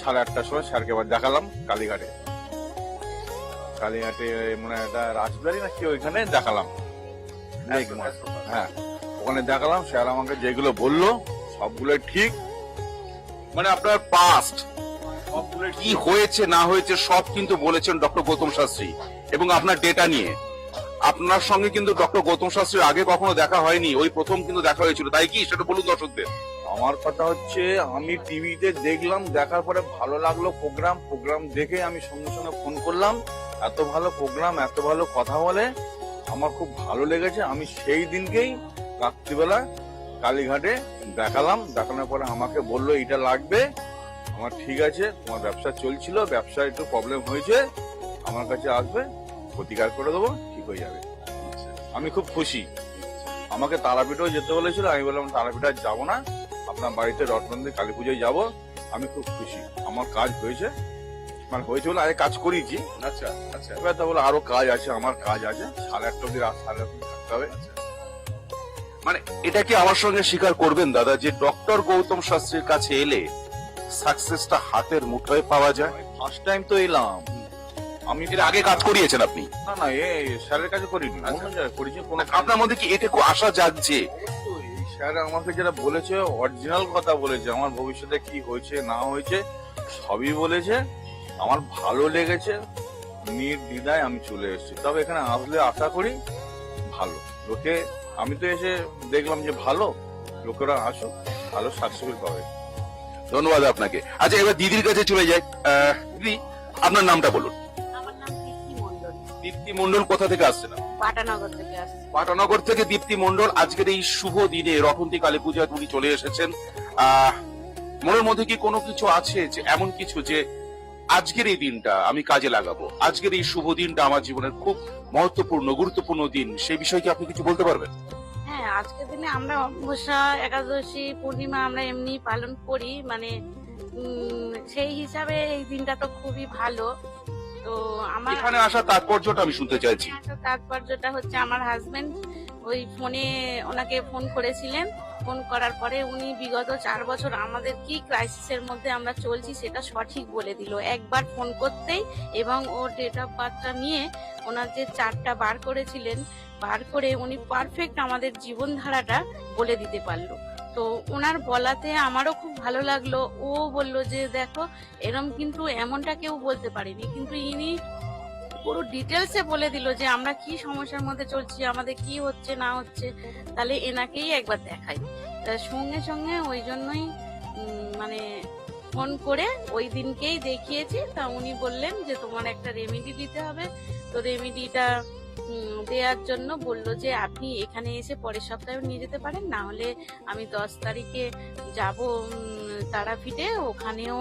8:30টার সময়। স্যারকে আবার দেখালাম কালীঘাটে, মানে একটা রাজবাড়ি না কি, ওইখানে দেখালাম। হ্যাঁ, ওখানে দেখালাম। স্যার আমাকে যেগুলো বললো সবগুলো ঠিক, মানে আপনার পাস্ট কি হয়েছে না হয়েছে সব কিন্তু বলেছেন ডক্টর গৌতম শাস্ত্রী। এবং আপনার ডেটা নিয়ে আপনার সঙ্গে কিন্তু ডক্টর গৌতম শাস্ত্রীর আগে কখনো দেখা হয়নি, ওই প্রথম কিন্তু দেখা হয়েছিল, তাই কি? সেটা বলুন দর্শকদের। আমার কথা হচ্ছে, আমি টিভিতে দেখলাম, দেখার পরে ভালো লাগলো প্রোগ্রাম দেখে আমি সঙ্গে সঙ্গে ফোন করলাম। এত ভালো প্রোগ্রাম, এত ভালো কথা বলে, আমার খুব ভালো লেগেছে। আমি সেই দিনকেই রাত্রিবেলা কালীঘাটে দেখালাম। দেখানোর পরে আমাকে বললো এটা লাগবে। আমার ঠিক আছে, তোমার ব্যবসা চলছিল, ব্যবসা একটু প্রবলেম হয়েছে, আমার কাছে আসবে, প্রতিকার করে দেবো, ঠিক হয়ে যাবে। আমি খুব খুশি। আমাকে তারাপীঠও যেতে বলেছিল, আমি বললাম তারাপীঠ আর যাবো না, আপনার বাড়িতে রথবন্ধে কালী পুজোয় যাবো। আমি খুব খুশি, আমার কাজ হয়েছে, মানে হয়েছে বলে আগে কাজ করিয়েছি। আচ্ছা আচ্ছা, এবার তা বলে আরো কাজ আছে, আমার কাজ আছে, 8:30 অব্দি, রাত 8:30 থাকতে হবে। মানে এটা কি আমার সঙ্গে স্বীকার করবেন দাদা যে ডক্টর গৌতম শাস্ত্রীর কাছে এলে সাকসেসটা হাতের মুঠোয় পাওয়া যায়? ফার্স্ট টাইম তো এলাম আমি। এর আগে কাজ করিয়েছেন আপনি? না না, স্যারের কাছে করিনি, অন্য জায়গায় করেছি। আপনার মধ্যে কি এটুকু আশা জাগছে? স্যার আমাকে যেটা বলেছে অরিজিনাল কথা বলেছে, আমার ভবিষ্যতে কি হয়েছে না হয়েছে সবই বলেছে। আমার ভালো লেগেছে, নির্দ্বিধায় আমি চলে এসেছি। তবে এখানে আসলে আশা করি ভালো লোকে, আমি তো এসে দেখলাম যে ভালো, লোকেরা আসুক, ভালো সাকসেসফুল পাবে। ধন্যবাদ আপনাকে। আচ্ছা, এবার দিদির কাছে চলে যাই। দিদি, আপনার নামটা বলুন। আমার নাম দীপ্তি মণ্ডল। দীপ্তি মণ্ডল কোথা থেকে আসছেন? পাটানগর থেকে আসছি। পাটানগর থেকে দীপ্তি মণ্ডল, আজকের এই শুভ দিনে রথন্তী কালী পূজা উনি চলে এসেছেন। মনের মধ্যে কি কোনো কিছু আছে যে এমন কিছু যে আজকের এই দিনটা আমি কাজে লাগাবো, আজকের এই শুভ দিনটা আমার জীবনের খুব মহত্বপূর্ণ গুরুত্বপূর্ণ দিন, সেই বিষয়ে কি আপনি কিছু বলতে পারবেন? হ্যাঁ, আজকের দিনে আমরা অমাবস্যা, একাদশী, পূর্ণিমা আমরা এমনি পালন করি, মানে সেই হিসাবে এই দিনটা তো খুবই ভালো। তো আমার এখানে আসা তাৎপর্যটা আমি শুনতে চাইছি। তাৎপর্যটা হচ্ছে আমার হাজবেন্ড ওই ফোনে ওনাকে ফোন করেছিলেন। ফোন করার পরে উনি বিগত 4 বছর আমাদের কি ক্রাইসিসের মধ্যে আমরা চলছি সেটা সঠিক বলে দিল একবার ফোন করতেই, এবং ওর ডেট অফ বার্থটা নিয়ে ওনার যে চার্টটা বার করেছিলেন, বার করে উনি পারফেক্ট আমাদের জীবনধারাটা বলে দিতে পারলো। তো ওনার বলাতে আমারও খুব ভালো লাগলো। ও বলল যে দেখো এরম কিন্তু এমনটা কেউ বলতে পারেনি, কিন্তু ইনি পুরো ডিটেলসে বলে দিল যে আমরা কি সমস্যার মধ্যে চলছি, আমাদের কি হচ্ছে না হচ্ছে, তাহলে এনাকেই একবার দেখাই। তা সঙ্গে সঙ্গে ওই জন্যই মানে ফোন করে ওই দিনকেই দেখিয়েছি। তা উনি বললেন যে তোমার একটা রেমেডি দিতে হবে। তো রেমেডিটা দেওয়ার জন্য বলল যে আপনি এখানে এসে পরের সপ্তাহে নিয়ে যেতে পারেন, না হলে আমি 10 তারিখে যাব তারাপীঠে, ওখানেও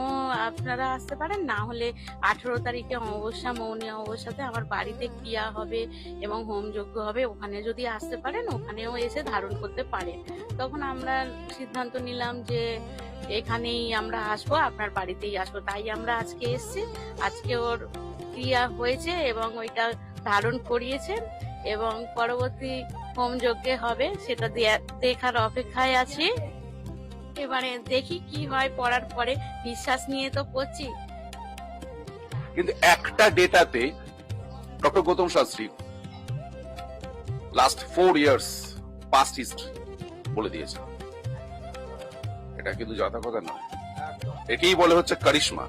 আপনারা আসতে পারেন, না হলে 18 তারিখে অমাবস্যা, মৌনী অমাবস্যাতে আমার বাড়িতে ক্রিয়া হবে এবং হোমযজ্ঞ হবে, ওখানে যদি আসতে পারেন ওখানেও এসে ধারণ করতে পারেন। তখন আমরা সিদ্ধান্ত নিলাম যে এখানেই আমরা আসবো, আপনার বাড়িতেই আসবো। তাই আমরা আজকে এসেছি। আজকে ওর ক্রিয়া হয়েছে এবং ওইটা ধারণ করিয়েছেন এবং পরবর্তী হোমযজ্ঞে হবে, সেটা দেখার অপেক্ষায় আছি। এবারে দেখি কি হয়, পড়ার পরে বিশ্বাস নিয়ে তো করছি। কিন্তু একটা ডেটাতে doctor Gautam Shastri last 4 years past history বলে দিয়েছে। এটা কিন্তু যথাকথা নয়, একেই বলে হচ্ছে কারিশমা।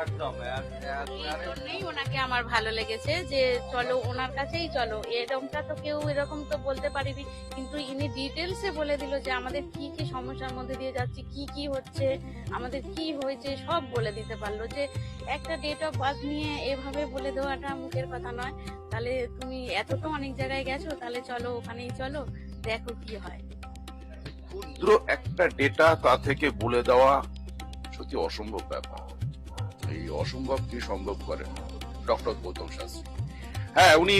একদম এই জন্যই ওনাকে আমার ভালো লেগেছে যে চলো ওনার কাছেই চলো। এরকমটা তো কেউ এরকম তো বলতে পারিনি, কিন্তু ইনি ডিটেলসে বলে দিল যে আমাদের কি কি সমস্যার মধ্যে দিয়ে যাচ্ছি, কি কি হচ্ছে, আমাদের কি হয়েছে সব বলে দিতে পারলো। যে একটা ডেট অফ বার্থ নিয়ে এভাবে বলে দেওয়াটা মুখের কথা নয়। তাহলে তুমি এত তো অনেক জায়গায় গেছো, তাহলে চলো ওখানেই চলো, দেখো কি হয়। ক্ষুদ্র একটা ডেটা তা থেকে বলে দেওয়া সত্যি অসম্ভব ব্যাপার। এই অসম্ভব কি সম্ভব করেন ডক্টর গৌতম শাস্ত্রী। হ্যাঁ, উনি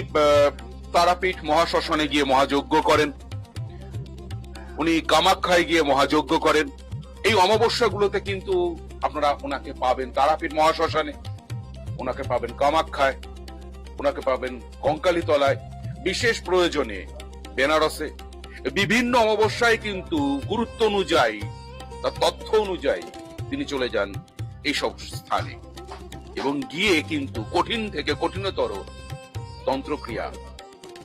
তারাপীঠ মহাশ্মশানে গিয়ে মহাযজ্ঞ করেন, উনি কামাখ্যায় গিয়ে মহাযজ্ঞ করেন। এই অমাবস্যাগুলোতে কিন্তু আপনারা ওনাকে পাবেন তারাপীঠ মহাশ্মশানে, ওনাকে পাবেন কামাখ্যায়, ওনাকে পাবেন কঙ্কালীতলায়, বিশেষ প্রয়োজনে বেনারসে। বিভিন্ন অমাবস্যায় কিন্তু গুরুত্ব অনুযায়ী, তার তথ্য অনুযায়ী তিনি চলে যান এইসব স্থানে এবং গিয়ে কিন্তু কঠিন থেকে কঠিনতর তন্ত্রক্রিয়া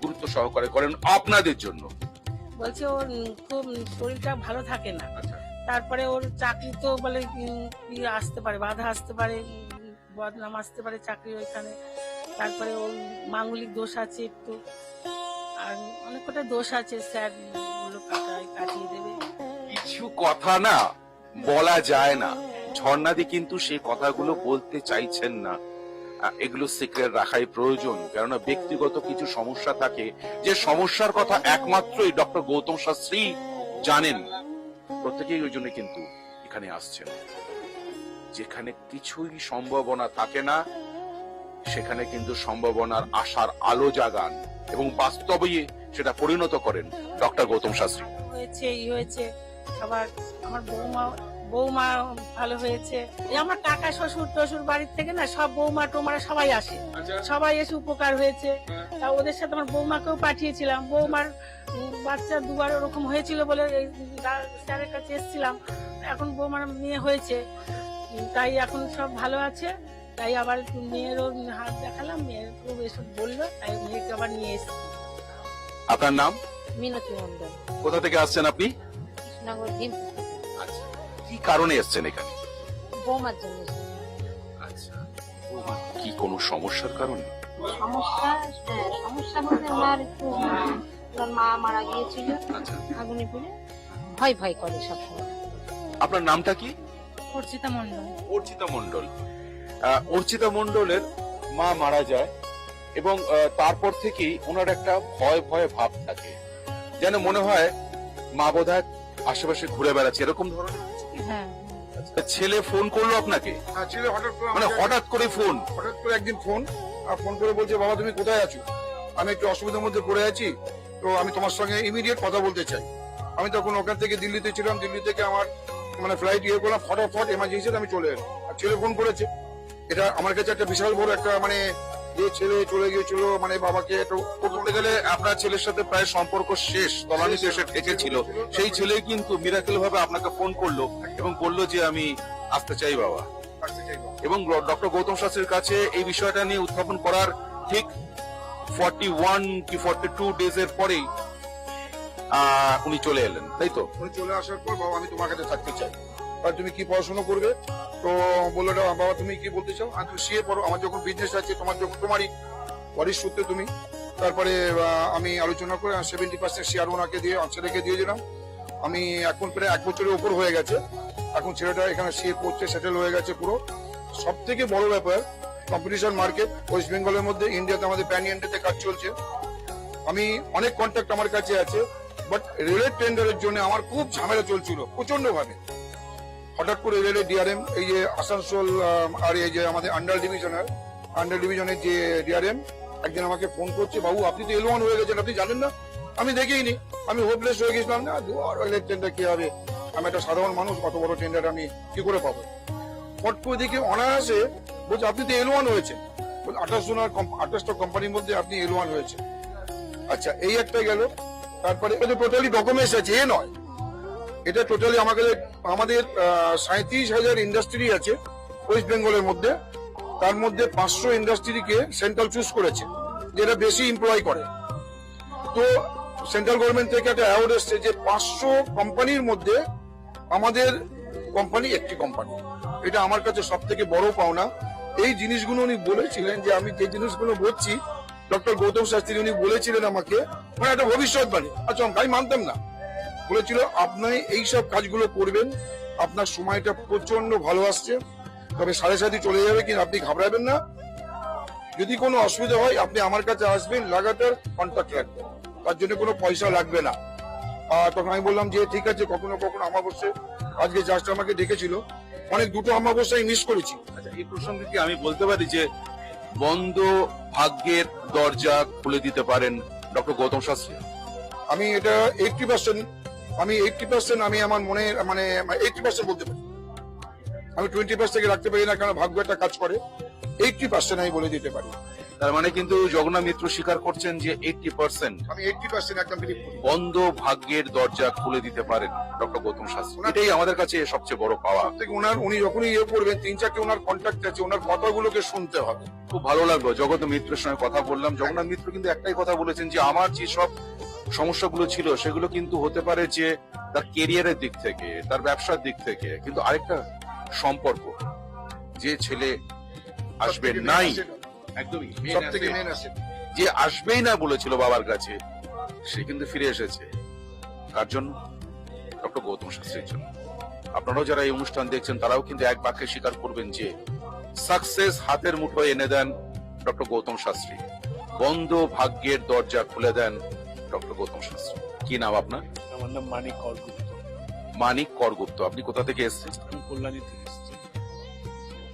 গুরুত্ব সহকারে করেন আপনাদের জন্য। বলছে ওর খুব শরীরটা ভালো থাকে না, তারপরে ওর চাকরি তো বলে আসতে পারে, বাধা আসতে পারে, বদনাম আসতে পারে চাকরি ওইখানে। তারপরে ওর মাঙ্গলিক দোষ আছে একটু, আর অনেক কটা দোষ আছে, স্যার গুলো কাটিয়ে দেবে। কিছু কথা না বলা যায় না। ঝর্ণাদি কিন্তু সেই কথাগুলো বলতে চাইছেন না। এগুলো সিক্রেট রাখাই প্রয়োজন, কেননা ব্যক্তিগত কিছু সমস্যা থাকে যে সমস্যার কথা একমাত্রই ডক্টর গৌতম শাস্ত্রী জানেন। প্রত্যেকেই ওই জন্য কিন্তু এখানে আসছেন। যেখানে কিছুই সম্ভাবনা থাকে না সেখানে কিন্তু সম্ভাবনার আশার আলো জাগান এবং বাস্তবে সেটা পরিণত করেন ডক্টর গৌতম শাস্ত্রী। হয়েছে এই হয়েছে, আবার আমার বৌমা ভালো হয়েছে। এই আমার কাকা শ্বশুর টশুর বাড়ির থেকে না সব বৌমা টোমারা সবাই আসে, সবাই এসে উপকার হয়েছে। তা ওদের সাথে আমার বৌমাকেও পাঠিয়েছিলাম। বৌমার বাচ্চা দুবার ওরকম হয়েছিল বলে স্যারের কাছে এসেছিলাম। এখন বৌমার মেয়ে হয়েছে, তাই এখন সব ভালো আছে। তাই আবার মেয়েরও হাত দেখালাম, মেয়েরও এসব বললো, তাই মেয়েকে আবার নিয়ে এসেছি। আপনার নাম? মিনতি মন্ডল। কোথা থেকে আসছেন আপনি? কৃষ্ণনগর ডিমপুর থেকে। আচ্ছা, কি কারণে এসেছেন এখানে? বৌমার জন্য। আচ্ছা, কি কোনো সমস্যার কারণে? সমস্যা বলতে আমার একটু ওনার মা মারা গিয়েছিল আচ্ছা, আগুনে পুড়ে, ভয় ভয় করে সবসময়। আপনার নামটা কি? অর্চিতা মন্ডল। অর্চিতা মন্ডল। অর্চিতা মন্ডলের মা মারা যায় এবং তারপর থেকেই ওনার একটা ভয় ভয় ভাব থাকে, যেন মনে হয় মা বোধহয় আশেপাশে ঘুরে বেড়াচ্ছে, এরকম ধরনের। হ্যাঁ, ছেলে ফোন করলো আপনাকে? ছেলে হঠাৎ করে মানে হঠাৎ করে ফোন? হঠাৎ করে একদিন ফোন করে বলছে, বাবা তুমি কোথায় আছো? আমি একটু অসুবিধার মধ্যে পড়ে আছি, তো আমি তোমার সঙ্গে ইমিডিয়েট কথা বলতে চাই। আমি তখন ওখান থেকে দিল্লিতে ছিলাম, দিল্লি থেকে আমার মানে ফ্লাইট করলাম, ফটাফট এমার্জেন্সি আমি চলে এলাম। আর ছেলে ফোন করেছে, এটা আমার কাছে একটা বিশাল বড় একটা মানে যে ছেলে চলে গিয়েছিল মানে বাবাকে একটু বলতে গেলে আপনার ছেলের সাথে প্রায় সম্পর্ক শেষ, তলানিতে এসে ঠেকেছিল, সেই ছেলে কিন্তু মিরাকেল ভাবে আপনাকে ফোন করলো এবং বললো যে আমি আসতে চাই বাবা। আসতে চাইবো। এবং ডক্টর গৌতম শাস্ত্রীর কাছে এই বিষয়টা নিয়ে উত্থাপন করার ঠিক 41 কি 42 ডেজ এর পরেই উনি চলে এলেন, তাই তো? উনি চলে আসার পর বাবা আমি তোমার কাছে থাকতে চাই, আর তুমি কি পড়াশোনা করবে? তো বললো বাবা তুমি কি বলতে চাও? আর তুমি সিএ পড়ো, আমার যখন বিজনেস আছে তোমারই বাড়ির সূত্রে তুমি। তারপরে আমি আলোচনা করে 70% শেয়ার ওনাকে দিয়ে ছেলেকে দিয়ে দিলাম। আমি এখন প্রায় 1 বছরের উপর হয়ে গেছে, এখন ছেলেটা এখানে সিএ পড়ছে, সেটেল হয়ে গেছে পুরো। সব থেকে বড় ব্যাপার কম্পিটিশন মার্কেট ওয়েস্ট বেঙ্গলের মধ্যে, ইন্ডিয়াতে আমাদের প্যান ইন্ডিয়াতে কাজ চলছে। আমি অনেক কন্ট্যাক্ট আমার কাছে আছে, বাট রেলের টেন্ডারের জন্য আমার খুব ঝামেলা চলছিল প্রচন্ড ভাবে। হঠাৎ করে রেলের ডিআরএম এই যে আসানসোল আর এই যে আমাদের আন্ডার ডিভিশনের যে ডিআরএম একদিন আমাকে ফোন করছে, বাবু আপনি তো L1 হয়ে গেছেন, আপনি জানেন না? আমি দেখিনি, আমি হোপলেস হয়ে গেছিলাম, না রেলের টেন্ডার কি হবে, আমি একটা সাধারণ মানুষ, কত বড় টেন্ডার আমি কি করে পাবো? ফট করে দেখে অনায়াসে বলছে আপনি তো L1 হয়েছেন, 28টা কোম্পানির মধ্যে আপনি L1 হয়েছে। আচ্ছা এই একটা গেল। তারপরে টোটালি ডকুমেন্টস আছে, এ নয়, এটা টোটালি আমাদের 37,000 ইন্ডাস্ট্রি আছে ওয়েস্ট বেঙ্গলের মধ্যে। তার মধ্যে 500 ইন্ডাস্ট্রিকে সেন্ট্রাল চুজ করেছে, যেটা বেশি এমপ্লয় করে। তো সেন্ট্রাল গভর্নমেন্ট থেকে একটা অ্যাওয়ার্ড এসছে যে 500 কোম্পানির মধ্যে আমাদের কোম্পানি একটি কোম্পানি। এটা আমার কাছে সব থেকে বড় পাওনা। এই জিনিসগুলো উনি বলেছিলেন, যে আমি যে জিনিসগুলো বলছি ডক্টর গৌতম শাস্ত্রী উনি বলেছিলেন আমাকে, মানে একটা ভবিষ্যৎবাণী। আচ্ছা আমি মানতাম না, বলেছিল আপনি এইসব কাজগুলো করবেন, আপনার সময়টা প্রচন্ড ভালো আসছে, তবে 7.5 চলে যাবে, কিন্তু আপনি ঘাবড়াবেন না। যদি কোনো অসুবিধা হয় আপনি আমার কাছে আসবেন, লাগাতার কন্ট্যাক্ট রাখবেন, তার জন্য কোনো পয়সা লাগবে না। তখন আমি বললাম যে ঠিক আছে, কখনো কখনো অমাবস্যা, আজকে জাস্ট আমাকে ডেকেছিল, অনেক দুটো অমাবস্যায় মিস করেছি। আচ্ছা এই প্রসঙ্গে কি আমি বলতে পারি যে বন্ধ ভাগ্যের দরজা খুলে দিতে পারেন ডক্টর গৌতম শাস্ত্রী? আমি এটা 80% আমি আমার মনে মানে 80% বলতে পারি, আমি 20% থেকে রাখতে পারি না, কারণ ভাগ্য একটা কাজ করে। 80% আমি বলে দিতে পারি। তার মানে কিন্তু জগন্নাথ মিত্র স্বীকার করছেন যে 80% আমি 80% একদম বিলিভ করি। বন্ধ ভাগ্যের দরজা খুলে দিতে পারেন ডক্টর গৌতম শাস্ত্রী, এটাই আমাদের কাছে সবচেয়ে বড় পাওয়া। থেকে উনি যখনই ইয়ে করবেন, 3-4টে ওনার কন্ট্যাক্ট আছে, ওনার কথাগুলোকে শুনতে হবে। খুব ভালো লাগলো জগন্নাথ মিত্রের সঙ্গে কথা বললাম। জগন্নাথ মিত্র কিন্তু একটাই কথা বলেছেন যে আমার যে সব সমস্যাগুলো ছিল সেগুলো কিন্তু হতে পারে যে তার কেরিয়ারের দিক থেকে, তার ব্যবসার দিক থেকে, কিন্তু আরেকটা সম্পর্ক, যে ছেলে আসবে নাই, একদমই সব থেকে মেন আছে, যে আসবেই না বলেছিল বাবার কাছে, সে কিন্তু ফিরে এসেছে। কার জন্য? ডক্টর গৌতম শাস্ত্রীর জন্য। আপনারাও যারা এই অনুষ্ঠান দেখছেন তারাও কিন্তু এক বাক্যে স্বীকার করবেন যে সাকসেস হাতের মুঠোয় এনে দেন ডক্টর গৌতম শাস্ত্রী, বন্ধ ভাগ্যের দরজা খুলে দেন ডক্টর গৌতম শাস্ত্রী। কি নাম আপনার? আমার নাম মানিক করগুপ্ত। মানিক করগুপ্ত। আপনি কোথা থেকে এসেছেন? আমি কল্যাণী থেকে এসেছি।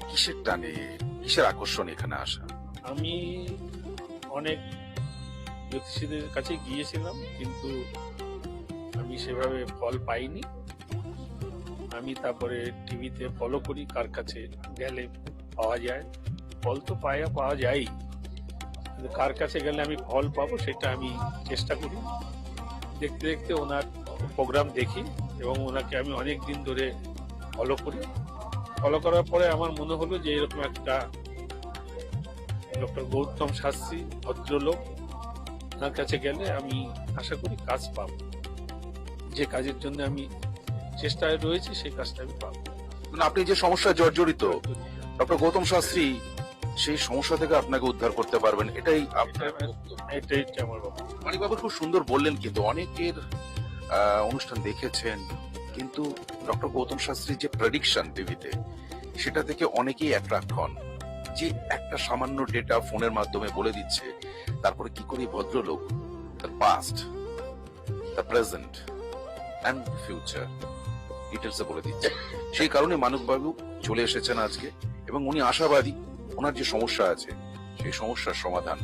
কিসের টানে, কিসের আকর্ষণ এখানে আসা? আমি অনেক জ্যোতিষীদের কাছে গিয়েছিলাম, কিন্তু আমি সেভাবে ফল পাইনি। আমি তারপরে টিভিতে ফলো করি, কার কাছে গেলে পাওয়া যায়। ফল তো পাওয়া যায়, কিন্তু কার কাছে গেলে আমি ফল পাবো সেটা আমি চেষ্টা করি। দেখতে দেখতে ওনার প্রোগ্রাম দেখি এবং ওনাকে আমি অনেক দিন ধরে ফলো করি। ফলো করার পরে আমার মনে হলো যে এরকম একটা ডক্টর গৌতম শাস্ত্রী ভদ্রলোক, ওনার কাছে গেলে আমি আশা করি কাজ পাবো। যে কাজের জন্য আমি চেষ্টায় রয়েছি সেই কাজটা আমি পাবো। মানে আপনি যে সমস্যায় জর্জরিত, ডক্টর গৌতম শাস্ত্রী সেই সমস্যা থেকে আপনাকে উদ্ধার করতে পারবেন, এটাই এটাই আমার বাবা। মানিকবাবু খুব সুন্দর বললেন, কিন্তু অনেকের অনুষ্ঠান দেখেছেন, কিন্তু ডক্টর গৌতম শাস্ত্রীর যে প্রেডিকশন টিভিতে, সেটা থেকে অনেকেই অ্যাট্রাক্ট হন, যে একটা সামান্য ডেটা ফোনের মাধ্যমে বলে দিচ্ছে, তারপরে কি করে ভদ্রলোক তার পাস্ট, তার প্রেজেন্ট অ্যান্ড ফিউচার ডিটেলসে বলে দিচ্ছে। সেই কারণে মানিকবাবু চলে এসেছেন আজকে, এবং উনি আশাবাদী ওনার যে সমস্যা আছে সেই সমস্যার সমাধান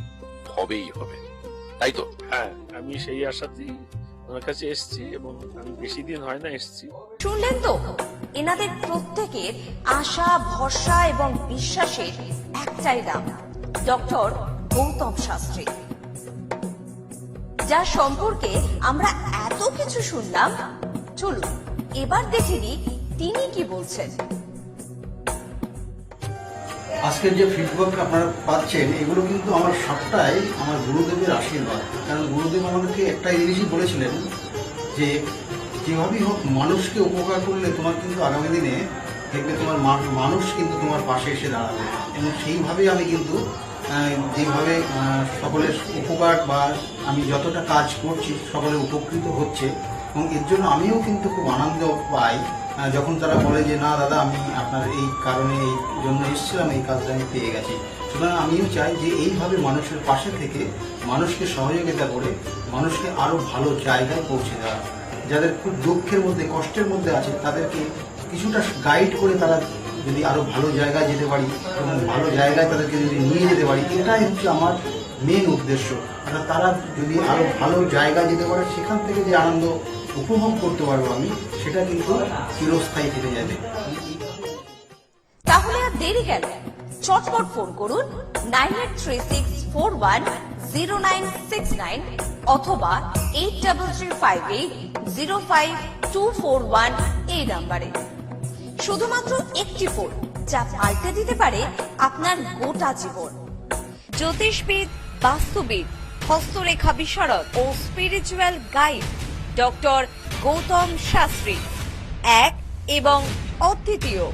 হবেই হবে, তাই তো? হ্যাঁ, আমি সেই আশাতেই ওনার কাছে এসেছি, এবং আমি বেশি দিন হয় না এসেছি। শুনলেন তো, এনাদের প্রত্যেকের আশা, ভরসা এবং বিশ্বাসের একটাই নাম, ডক্টর গৌতম শাস্ত্রী, যার সম্পর্কে আমরা এত কিছু শুনলাম। চলুন এবার দেখে নিই তিনি কি বলছেন। আজকের যে ফিডব্যাক আপনারা পাচ্ছেন এগুলো কিন্তু আমার সবটাই আমার গুরুদেবের আশীর্বাদ। কারণ গুরুদেব আমাদেরকে একটা জিনিসই বলেছিলেন যে যেভাবেই হোক মানুষকে উপকার করলে তোমার কিন্তু আগামী দিনে দেখবে তোমার মানুষ কিন্তু তোমার পাশে এসে দাঁড়াবে। এবং সেইভাবেই আমি কিন্তু যেভাবে সকলের উপকার বা আমি যতটা কাজ করছি সকলে উপকৃত হচ্ছে, এবং এর জন্য আমিও কিন্তু খুব আনন্দ পাই যখন তারা বলে যে না দাদা আমি আপনার এই কারণে এই জন্য এসেছিলাম, এই কাজটা আমি পেয়ে গেছি। সুতরাং আমিও চাই যে এইভাবে মানুষের পাশে থেকে মানুষকে সহযোগিতা করে মানুষকে আরো ভালো জায়গায় পৌঁছে দেওয়া। যাদের খুব দুঃখের মধ্যে কষ্টের মধ্যে আছে তাদেরকে কিছুটা গাইড করে তারা যদি আরো ভালো জায়গায় যেতে পারি এবং ভালো জায়গায় তাদেরকে যদি নিয়ে যেতে পারি, এটাই হচ্ছে আমার মেন উদ্দেশ্য। অর্থাৎ তারা যদি আরো ভালো জায়গায় যেতে পারে সেখান থেকে যে আনন্দ উপভোগ করতে পারবো আমি, সেটা কিন্তু চিরস্থায়ী থেকে যাবে। তাহলে আর দেরি কেন, চটপট ফোন করুন 9836410969 অথবা 8335805241 এই নাম্বারে। শুধুমাত্র একটি ফোন যা পাল্টে দিতে পারে আপনার গোটা জীবন। জ্যোতিষবিদ, বাস্তুবিদ, হস্তরেখা বিশারদ ও spiritual guide doctor Gautam Shastri, এক এবং অদ্বিতীয়।